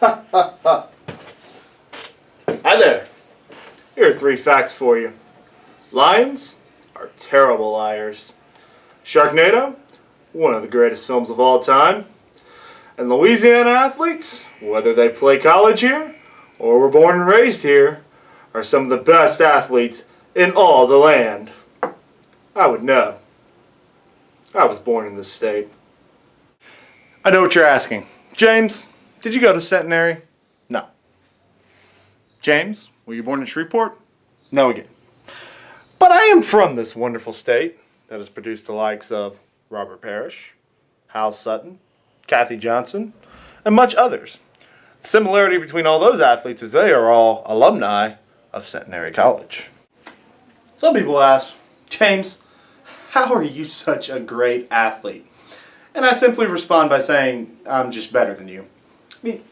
Hi there. Here are 3 facts for you. Lions are terrible liars. Sharknado, one of the greatest films of all time. And Louisiana athletes, whether they play college here or were born and raised here, are some of the best athletes in all the land. I would know. I was born in this state. I know what you're asking. James, did you go to Centenary? No. James, were you born in Shreveport? No again. But I am from this wonderful state that has produced the likes of Robert Parrish, Hal Sutton, Kathy Johnson, and much others. The similarity between all those athletes is they are all alumni of Centenary College. Some people ask, James, how are you such a great athlete? And I simply respond by saying, I'm just better than you. I mean,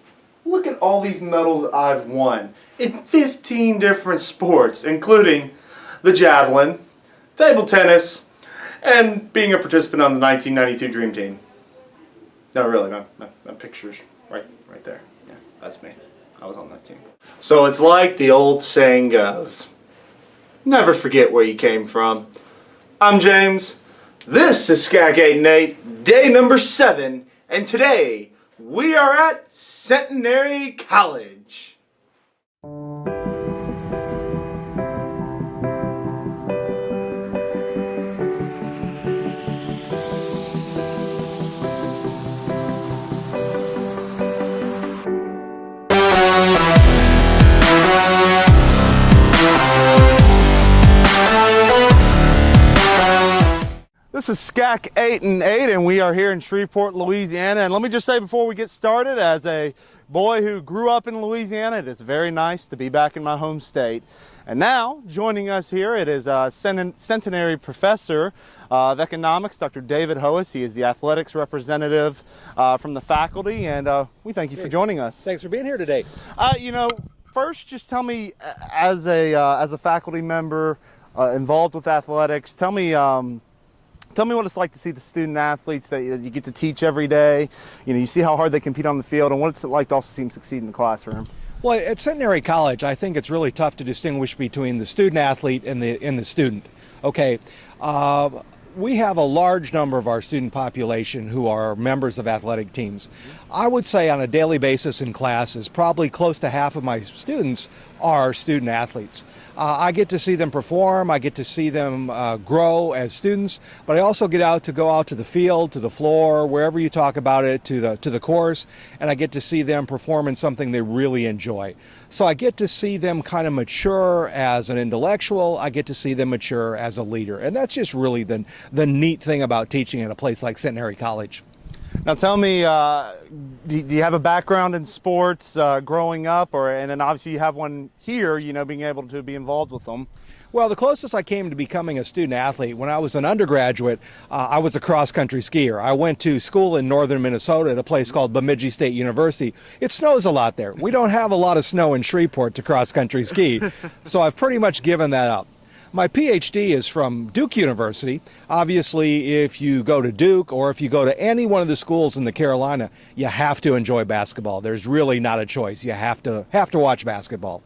look at all these medals I've won in 15 different sports, including the javelin, table tennis, and being a participant on the 1992 Dream Team. No, really, my picture's right there. Yeah, that's me. I was on that team. So it's like the old saying goes, never forget where you came from. I'm James. This is SCAC 8 and 8, day number 7, and today we are at Centenary College. This is SCAC 8 and 8, and we are here in Shreveport, Louisiana. And let me just say before we get started, as a boy who grew up in Louisiana, it is very nice to be back in my home state. And now, joining us here, it is Centenary Professor of Economics, Dr. David Hoas. He is the athletics representative from the faculty, and we thank you for joining us. Thanks for being here today. First, just tell me, as a faculty member involved with athletics, tell me what it's like to see the student athletes that you get to teach every day. You see how hard they compete on the field, and what it's like to also see them succeed in the classroom. Well, at Centenary College, I think it's really tough to distinguish between the student athlete and the student. Okay, we have a large number of our student population who are members of athletic teams. I would say on a daily basis in classes, probably close to half of my students are student athletes. I get to see them perform, I get to see them grow as students, but I also go out to the field, to the floor, wherever you talk about it, to the course, and I get to see them perform in something they really enjoy. So I get to see them kind of mature as an intellectual, I get to see them mature as a leader, and that's just really the neat thing about teaching at a place like Centenary College. Now tell me, do you have a background in sports growing up, and then obviously you have one here, being able to be involved with them? Well, the closest I came to becoming a student athlete, when I was an undergraduate, I was a cross-country skier. I went to school in northern Minnesota at a place called Bemidji State University. It snows a lot there. We don't have a lot of snow in Shreveport to cross-country ski, so I've pretty much given that up. My PhD is from Duke University. Obviously, if you go to Duke or if you go to any one of the schools in the Carolina, you have to enjoy basketball. There's really not a choice. You have to watch basketball.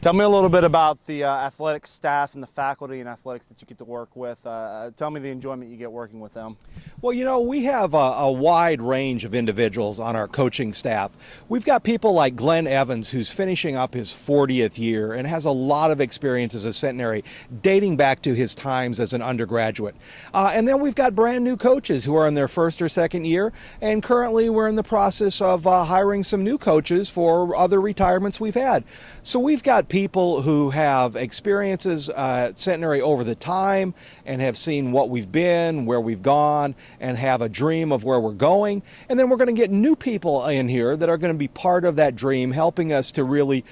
Tell me a little bit about the athletic staff and the faculty and athletics that you get to work with. Tell me the enjoyment you get working with them. Well, we have a wide range of individuals on our coaching staff. We've got people like Glenn Evans, who's finishing up his 40th year and has a lot of experience as a Centenary, dating back to his times as an undergraduate. And then we've got brand new coaches who are in their first or second year, and currently we're in the process of hiring some new coaches for other retirements we've had. So we've got people who have experiences at Centenary over the time and have seen what we've been, where we've gone, and have a dream of where we're going. And then we're going to get new people in here that are going to be part of that dream, helping us to really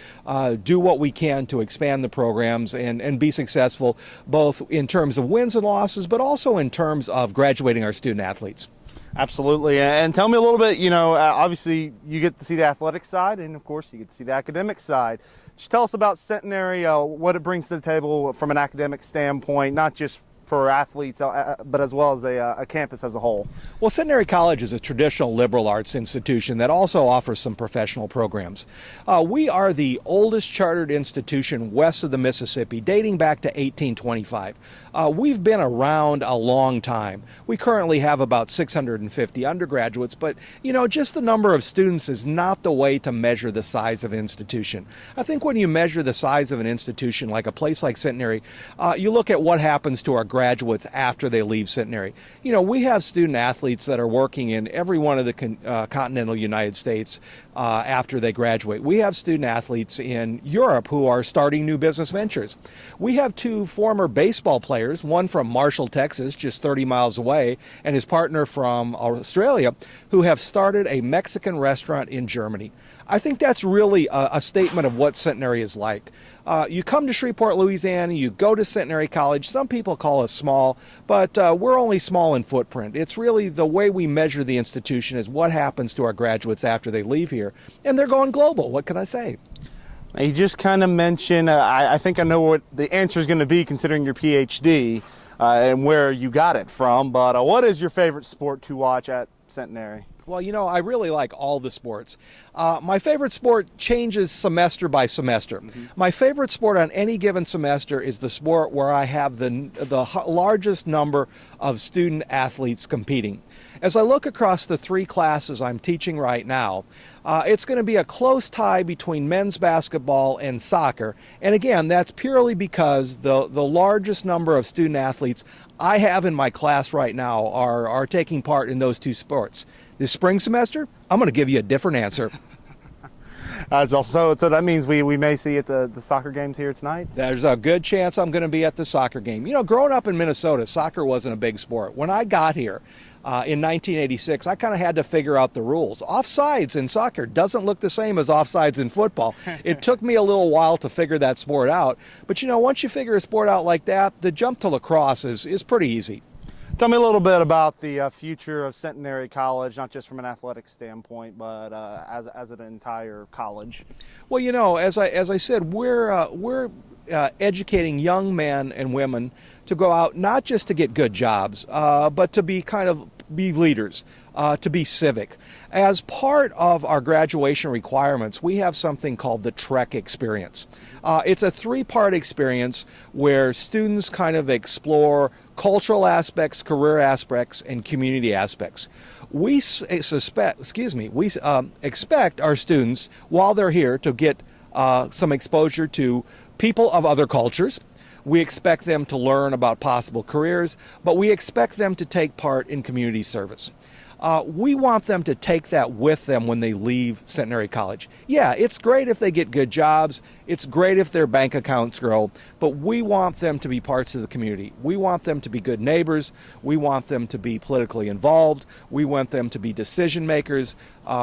do what we can to expand the programs and be successful, both in terms of wins and losses, but also in terms of graduating our student athletes. Absolutely. And tell me a little bit, obviously you get to see the athletic side, and of course you get to see the academic side. Just tell us about Centenary, what it brings to the table from an academic standpoint, not just for athletes, but as well as a campus as a whole? Well, Centenary College is a traditional liberal arts institution that also offers some professional programs. We are the oldest chartered institution west of the Mississippi, dating back to 1825. We've been around a long time. We currently have about 650 undergraduates, but just the number of students is not the way to measure the size of an institution. I think when you measure the size of an institution, like a place like Centenary, you look at what happens to our graduates after they leave Centenary. We have student athletes that are working in every one of the continental United States after they graduate. We have student athletes in Europe who are starting new business ventures. We have two former baseball players, one from Marshall, Texas, just 30 miles away, and his partner from Australia, who have started a Mexican restaurant in Germany. I think that's really a statement of what Centenary is like. You come to Shreveport, Louisiana, you go to Centenary College. Some people call us small, but we're only small in footprint. It's really the way we measure the institution is what happens to our graduates after they leave here. And they're going global. What can I say? You just kind of mentioned, I think I know what the answer is going to be considering your PhD and where you got it from, but what is your favorite sport to watch at Centenary? Well, I really like all the sports. My favorite sport changes semester by semester. My favorite sport on any given semester is the sport where I have the largest number of student athletes competing. As I look across the three classes I'm teaching right now, it's going to be a close tie between men's basketball and soccer. And again, that's purely because the largest number of student athletes I have in my class right now are taking part in those two sports. This spring semester, I'm going to give you a different answer. So that means we may see at the soccer games here tonight? There's a good chance I'm going to be at the soccer game. Growing up in Minnesota, soccer wasn't a big sport. When I got here in 1986, I kind of had to figure out the rules. Offsides in soccer doesn't look the same as offsides in football. It took me a little while to figure that sport out. But once you figure a sport out like that, the jump to lacrosse is pretty easy. Tell me a little bit about the future of Centenary College, not just from an athletic standpoint, but as an entire college. Well, as I said, we're educating young men and women to go out not just to get good jobs, but to be be leaders, to be civic. As part of our graduation requirements, we have something called the TREC experience. It's a three-part experience where students kind of explore cultural aspects, career aspects, and community aspects. We expect our students, while they're here, to get some exposure to people of other cultures. We expect them to learn about possible careers, but we expect them to take part in community service. We want them to take that with them when they leave Centenary College. Yeah, it's great if they get good jobs. It's great if their bank accounts grow, but we want them to be parts of the community. We want them to be good neighbors. We want them to be politically involved. We want them to be decision makers.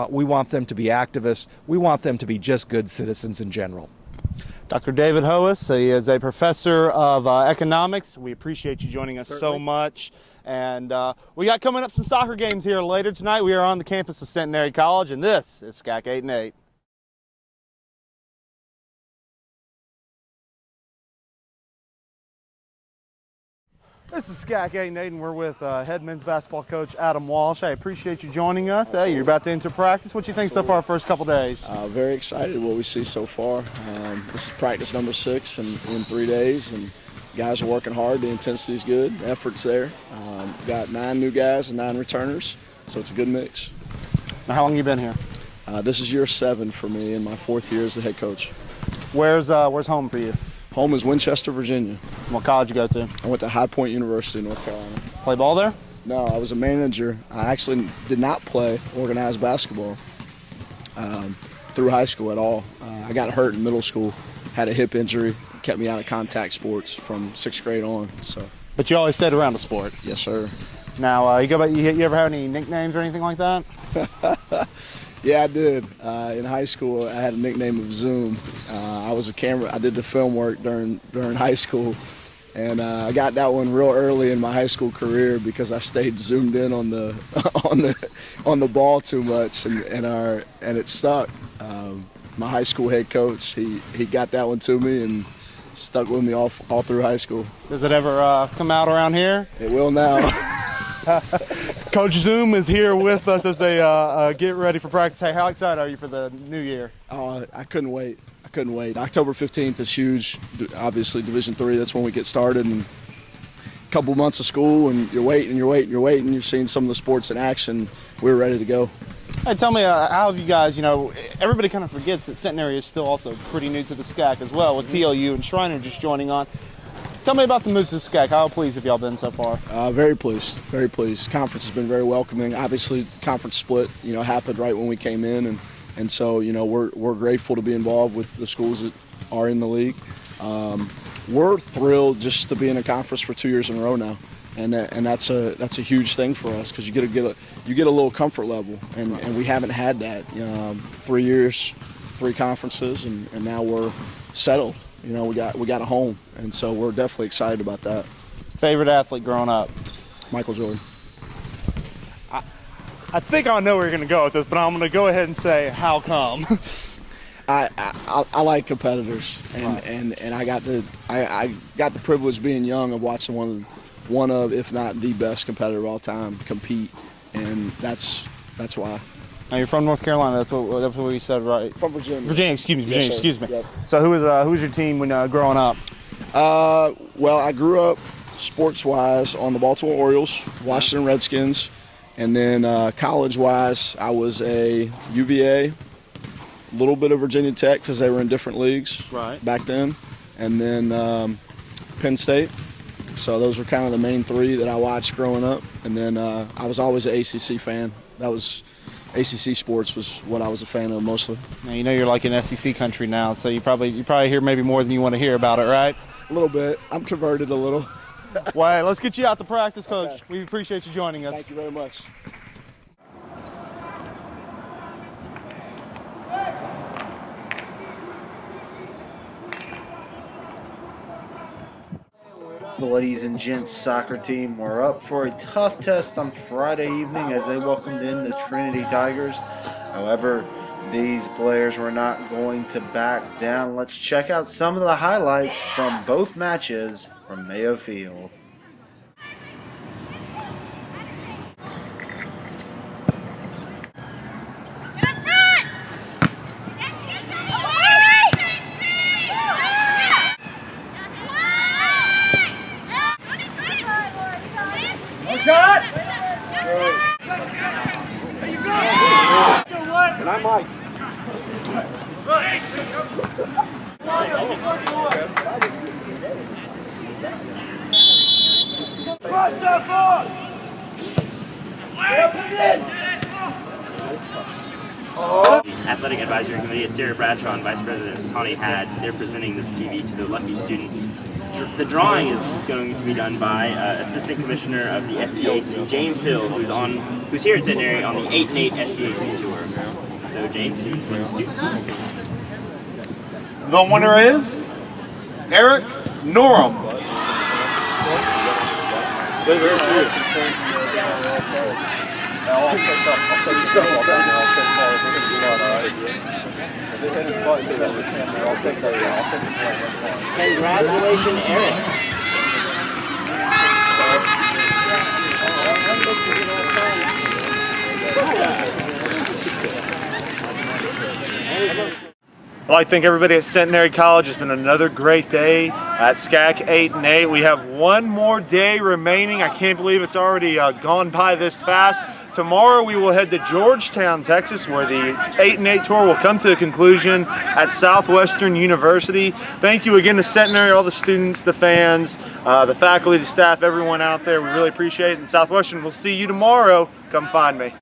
We want them to be activists. We want them to be just good citizens in general. Dr. David Hoas, he is a professor of economics. We appreciate you joining us Certainly. so much. And we got coming up some soccer games here later tonight. We are on the campus of Centenary College, and this is SCAC 8 and 8. This is SCAC 8 and 8, and we're with head men's basketball coach Adam Walsh. I appreciate you joining us. Hey, you're about to enter practice. What do you think so far first couple days? Very excited what we see so far. This is practice number 6 in 3 days, and guys are working hard. The intensity is good. The effort's there. Got 9 new guys and 9 returners, so it's a good mix. Now, how long have you been here? This is year 7 for me in my 4th year as the head coach. Where's home for you? Home is Winchester, Virginia. What college you go to? I went to High Point University, North Carolina. Play ball there? No, I was a manager. I actually did not play organized basketball through high school at all. I got hurt in middle school, had a hip injury, kept me out of contact sports from 6th grade on. So. But you always stayed around the sport. Yes, sir. Now, you ever have any nicknames or anything like that? Yeah, I did. In high school, I had a nickname of Zoom. I did the film work during high school, and I got that one real early in my high school career because I stayed zoomed in on the on the ball too much, and it stuck. My high school head coach, he got that one to me, and Stuck with me all through high school. Does it ever come out around here? It will now. Coach Zoom is here with us as they get ready for practice. Hey, how excited are you for the new year? I couldn't wait. October 15th is huge. Obviously, Division III, that's when we get started. And a couple months of school, and you're waiting. You've seen some of the sports in action. We're ready to go. Hey, tell me, how have you guys, everybody kind of forgets that Centenary is still also pretty new to the SCAC as well, with TLU and Shriner just joining on. Tell me about the move to the SCAC. How pleased have y'all been so far? Very pleased. Conference has been very welcoming. Obviously, conference split, happened right when we came in, and so, we're grateful to be involved with the schools that are in the league. We're thrilled just to be in a conference for 2 years in a row now, and that's a huge thing for us because you get a little comfort level, and we haven't had that. 3 years, 3 conferences, and now we're settled. We got a home, and so we're definitely excited about that. Favorite athlete growing up? Michael Jordan. I think I know where you're going to go with this, but I'm going to go ahead and say, how come? I like competitors, and I got the privilege being young of watching one of if not the best competitor of all time compete, and that's why. Now you're from North Carolina. That's what you said, right? From Virginia. Excuse me. Yep. So who was your team when growing up? Well, I grew up sports-wise on the Baltimore Orioles, Washington Redskins, and then college-wise, I was a UVA, a little bit of Virginia Tech because they were in different leagues back then, and then Penn State. So those were kind of the main 3 that I watched growing up, and then I was always an ACC fan. ACC sports was what I was a fan of mostly. Now you're like in SEC country now, so you probably hear maybe more than you want to hear about it, right? A little bit. I'm converted a little. Well, hey, let's get you out to practice, Coach. Okay. We appreciate you joining us. Thank you very much. The ladies and gents soccer team were up for a tough test on Friday evening as they welcomed in the Trinity Tigers. However, these players were not going to back down. Let's check out some of the highlights from both matches from Mayo Field. And I might. Athletic Advisory Committee, Sarah Bradshaw and Vice President Tawny Had, they're presenting this TV to the lucky student. The drawing is going to be done by Assistant Commissioner of the SCAC, James Hill, who's here at Centenary on the 8-8 SCAC tour. So James, who's the student? The winner is Eric Norum. Congratulations, Eric. I'd like to thank everybody at Centenary College. It's been another great day at SCAC 8-8. We have one more day remaining. I can't believe it's already gone by this fast. Tomorrow we will head to Georgetown, Texas, where the 8-8 tour will come to a conclusion at Southwestern University. Thank you again to Centenary, all the students, the fans, the faculty, the staff, everyone out there. We really appreciate it. And Southwestern, we'll see you tomorrow. Come find me.